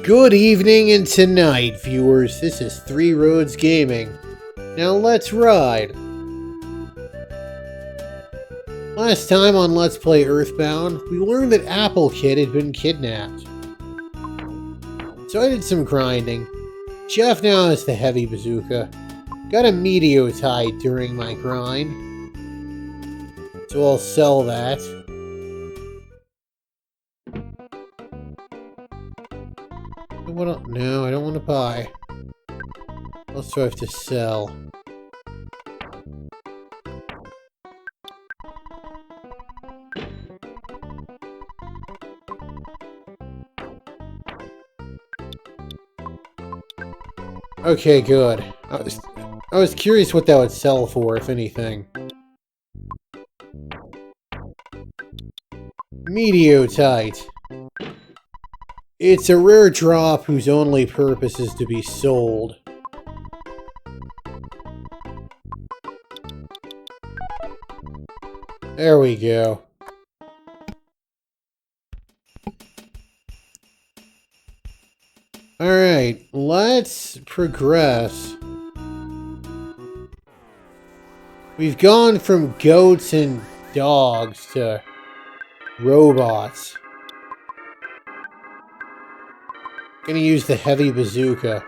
Good evening and tonight, viewers. This is Three Roads Gaming. Now let's ride. Last time on Let's Play Earthbound, we learned that Apple Kid had been kidnapped. So I did some grinding. Jeff now has the heavy bazooka. Got a meteotite during my grind. So I'll sell that. No, I don't want to buy. Also, I have to sell. Okay, good. I was curious what that would sell for, if anything. Meteotite. It's a rare drop whose only purpose is to be sold. There we go. Alright, let's progress. We've gone from goats and dogs to robots. Gonna use the heavy bazooka.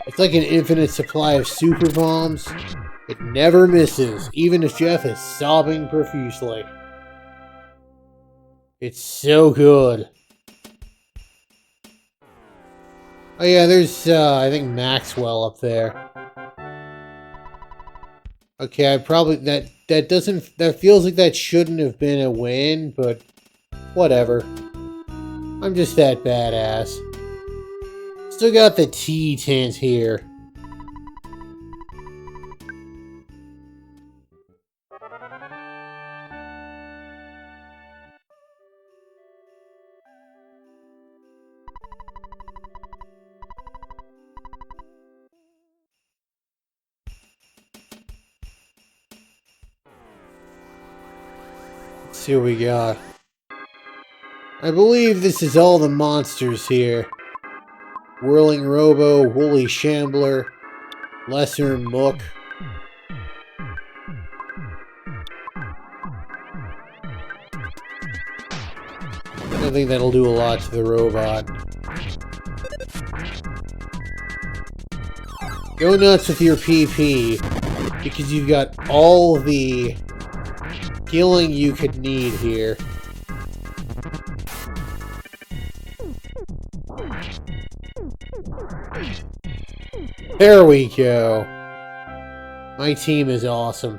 It's like an infinite supply of super bombs. It never misses, even if Jeff is sobbing profusely. It's so good. Oh yeah, there's, I think Maxwell up there. Okay, that feels like that shouldn't have been a win, but whatever. I'm just that badass. Still got the T tint here. Let's see what we got. I believe this is all the monsters here. Whirling Robo, Woolly Shambler, Lesser Mook. I don't think that'll do a lot to the robot. Go nuts with your PP, because you've got all the healing you could need here. There we go. My team is awesome.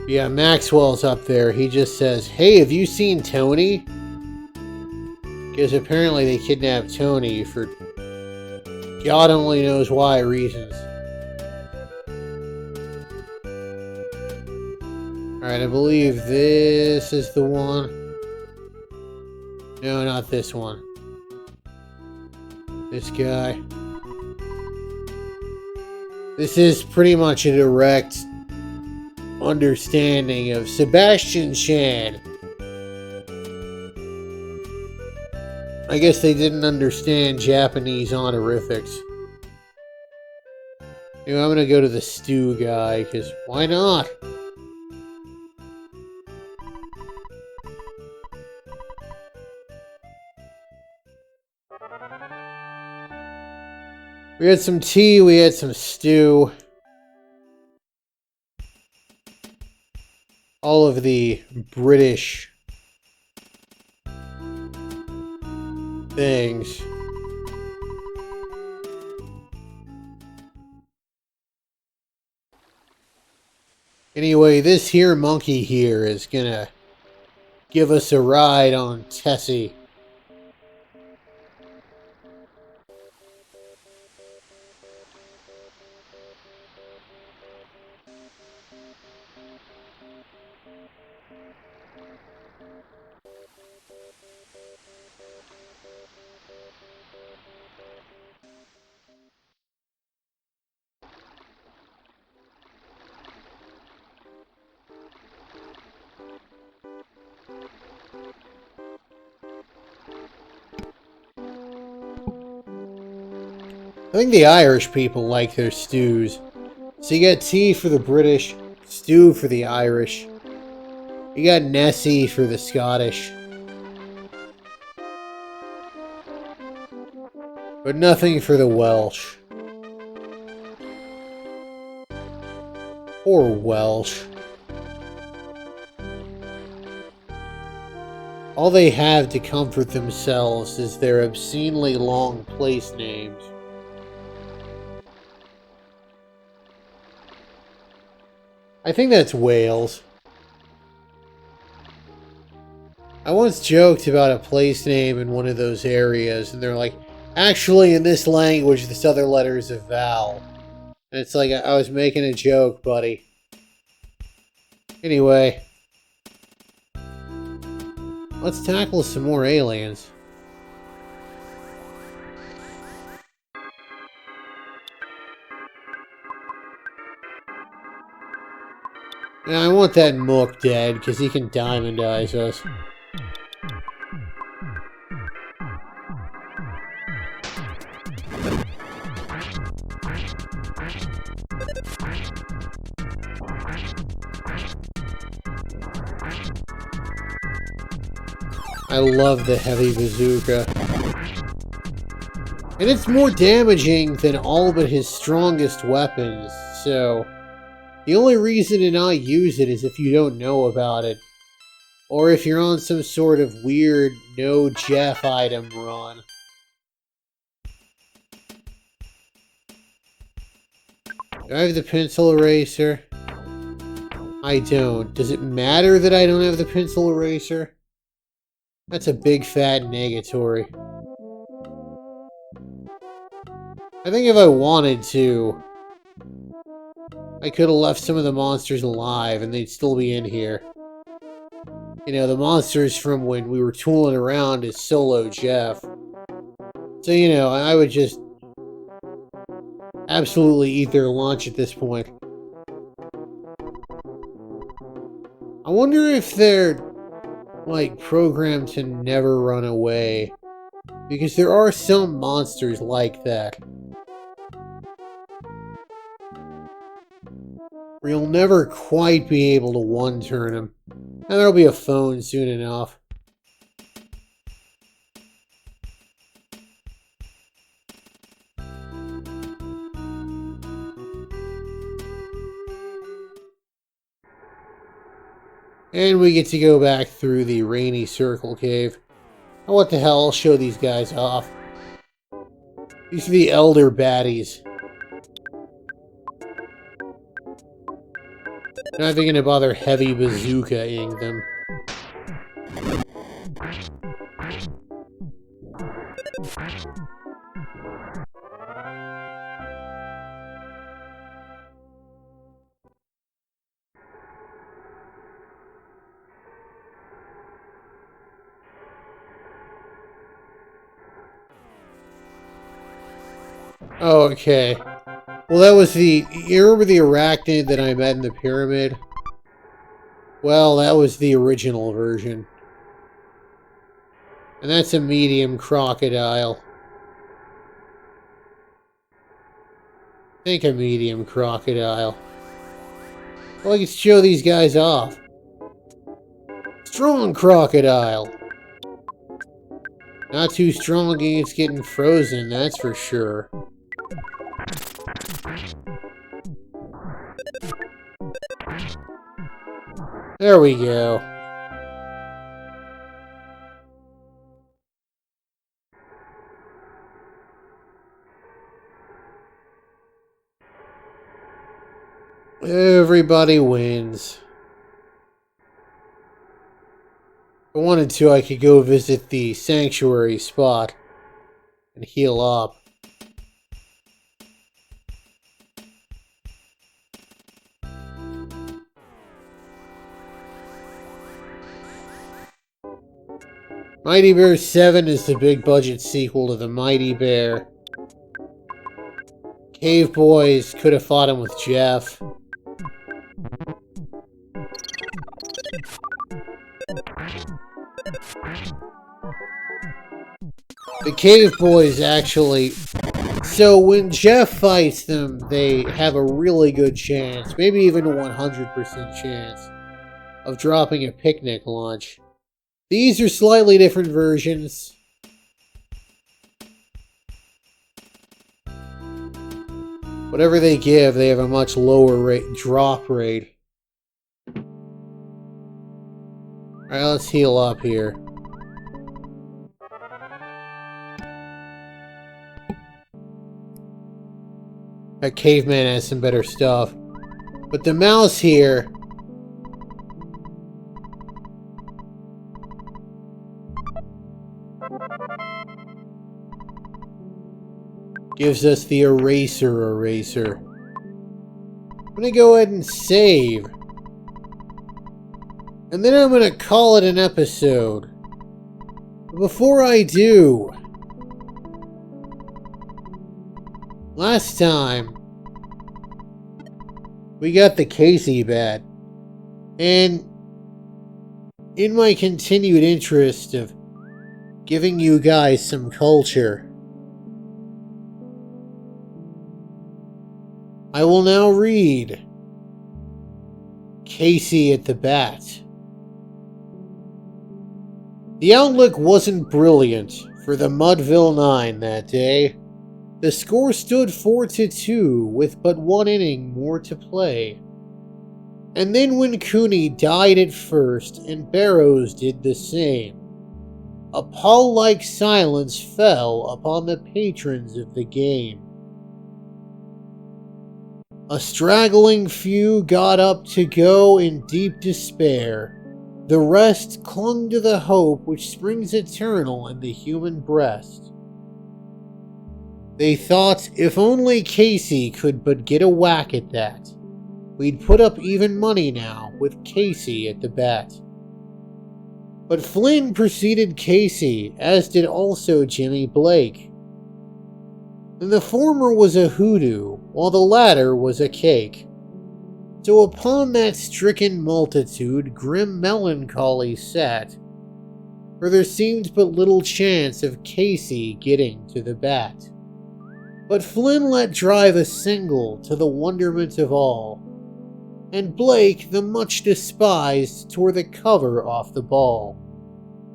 Yeah, Maxwell's up there. He just says, "Hey, have you seen Tony?" Because apparently they kidnapped Tony for God only knows why reasons. Alright, I believe this is the one. No, not this one. This guy. This is pretty much a direct understanding of Sebastian Chan. I guess they didn't understand Japanese honorifics. Anyway, I'm gonna go to the stew guy, because why not? We had some tea, we had some stew. All of the British things. Anyway, this here monkey here is gonna give us a ride on Tessie. I think the Irish people like their stews. So you got tea for the British, stew for the Irish. You got Nessie for the Scottish. But nothing for the Welsh. Or Welsh. All they have to comfort themselves is their obscenely long place names. I think that's Wales. I once joked about a place name in one of those areas, and they're like, actually, in this language, this other letter is a vowel. And it's like, I was making a joke, buddy. Anyway. Let's tackle some more aliens. And I want that Mook dead, because he can diamondize us. I love the heavy bazooka. And it's more damaging than all but his strongest weapons, so the only reason to not use it is if you don't know about it. Or if you're on some sort of weird no Jeff item run. Do I have the pencil eraser? I don't. Does it matter that I don't have the pencil eraser? That's a big fat negatory. I think if I wanted to, I could have left some of the monsters alive and they'd still be in here. You know, the monsters from when we were tooling around as Solo Jeff. So, you know, I would just absolutely eat their lunch at this point. I wonder if they're, like, programmed to never run away. Because there are some monsters like that. Where you'll never quite be able to one-turn them. And there'll be a phone soon enough. And we get to go back through the rainy circle cave. Oh, what the hell, I'll show these guys off. These are the elder baddies. Not even gonna bother heavy bazooka-ing them. Oh, okay. Well, that was the... You remember the arachnid that I met in the pyramid? Well, that was the original version. And that's a medium crocodile. I think a medium crocodile. Well, I can show these guys off. Strong crocodile! Not too strong against getting frozen, that's for sure. There we go. Everybody wins. If I wanted to, I could go visit the sanctuary spot and heal up. Mighty Bear 7 is the big budget sequel to the Mighty Bear. Cave Boys could have fought him with Jeff. The Cave Boys actually So when Jeff fights them, they have a really good chance, maybe even a 100% chance, of dropping a picnic lunch. These are slightly different versions. Whatever they give, they have a much lower drop rate. Alright, let's heal up here. That caveman has some better stuff. But the mouse here... gives us the eraser. I'm gonna go ahead and save. And then I'm gonna call it an episode. But before I do... last time... we got the Casey bat. And... in my continued interest of giving you guys some culture, I will now read Casey at the Bat. The outlook wasn't brilliant for the Mudville 9 that day. The score stood 4-2 with but one inning more to play. And then when Cooney died at first and Barrows did the same, a pall-like silence fell upon the patrons of the game. A straggling few got up to go in deep despair. The rest clung to the hope which springs eternal in the human breast. They thought if only Casey could but get a whack at that, we'd put up even money now with Casey at the bat. But Flynn preceded Casey, as did also Jimmy Blake. And the former was a hoodoo, while the latter was a cake. So upon that stricken multitude grim melancholy sat, for there seemed but little chance of Casey getting to the bat. But Flynn let drive a single to the wonderment of all, and Blake, the much despised, tore the cover off the ball.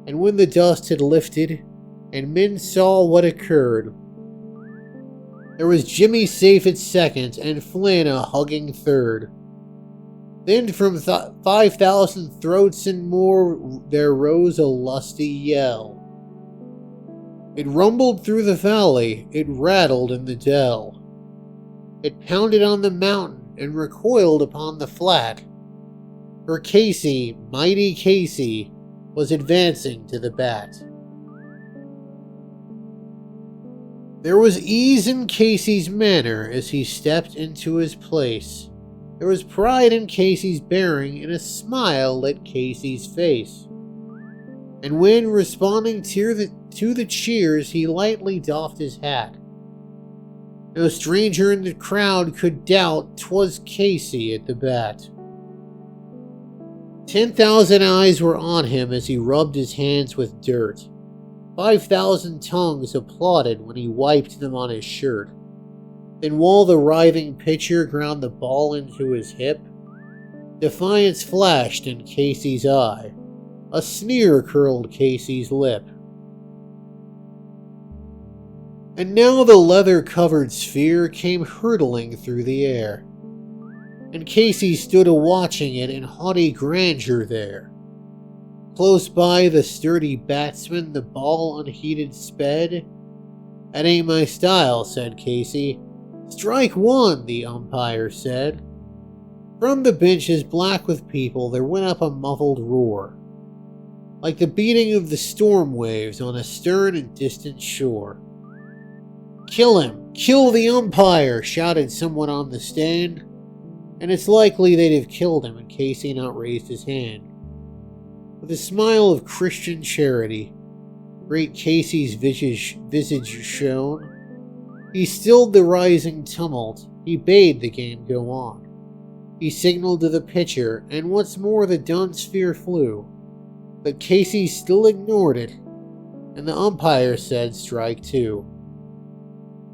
And when the dust had lifted, and men saw what occurred, there was Jimmy safe at second, and Flynn a hugging third. Then from 5,000 throats and more, there rose a lusty yell. It rumbled through the valley, it rattled in the dell. It pounded on the mountain, and recoiled upon the flat. For Casey, mighty Casey, was advancing to the bat. There was ease in Casey's manner as he stepped into his place. There was pride in Casey's bearing and a smile at Casey's face. And when, responding to the cheers, he lightly doffed his hat, no stranger in the crowd could doubt 'twas Casey at the bat. 10,000 eyes were on him as he rubbed his hands with dirt. 5,000 tongues applauded when he wiped them on his shirt. Then while the writhing pitcher ground the ball into his hip, defiance flashed in Casey's eye. A sneer curled Casey's lip. And now the leather-covered sphere came hurtling through the air, and Casey stood a-watching it in haughty grandeur there. Close by the sturdy batsman the ball unheeded sped. "That ain't my style," said Casey. "Strike one," the umpire said. From the benches black with people there went up a muffled roar, like the beating of the storm waves on a stern and distant shore. "Kill him! Kill the umpire!" shouted someone on the stand, and it's likely they'd have killed him had Casey not raised his hand. With a smile of Christian charity, great Casey's visage shone. He stilled the rising tumult, he bade the game go on. He signaled to the pitcher, and once more the dun sphere flew, but Casey still ignored it, and the umpire said strike two.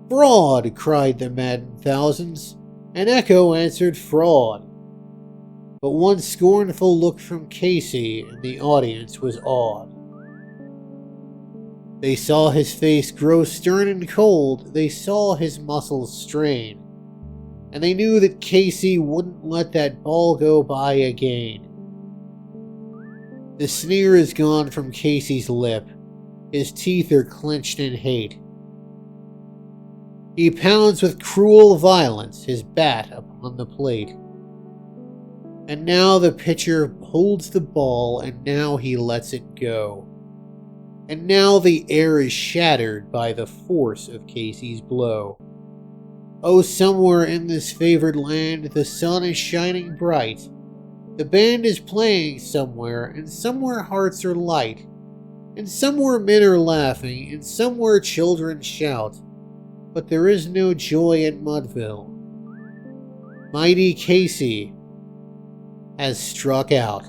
"Fraud!" cried the maddened thousands. An echo answered fraud. But one scornful look from Casey and the audience was awed. They saw his face grow stern and cold, they saw his muscles strain, and they knew that Casey wouldn't let that ball go by again. The sneer is gone from Casey's lip, his teeth are clenched in hate. He pounds with cruel violence his bat upon the plate. And now the pitcher holds the ball, and now he lets it go. And now the air is shattered by the force of Casey's blow. Oh, somewhere in this favored land the sun is shining bright. The band is playing somewhere, and somewhere hearts are light. And somewhere men are laughing, and somewhere children shout. But there is no joy in Mudville. Mighty Casey has struck out.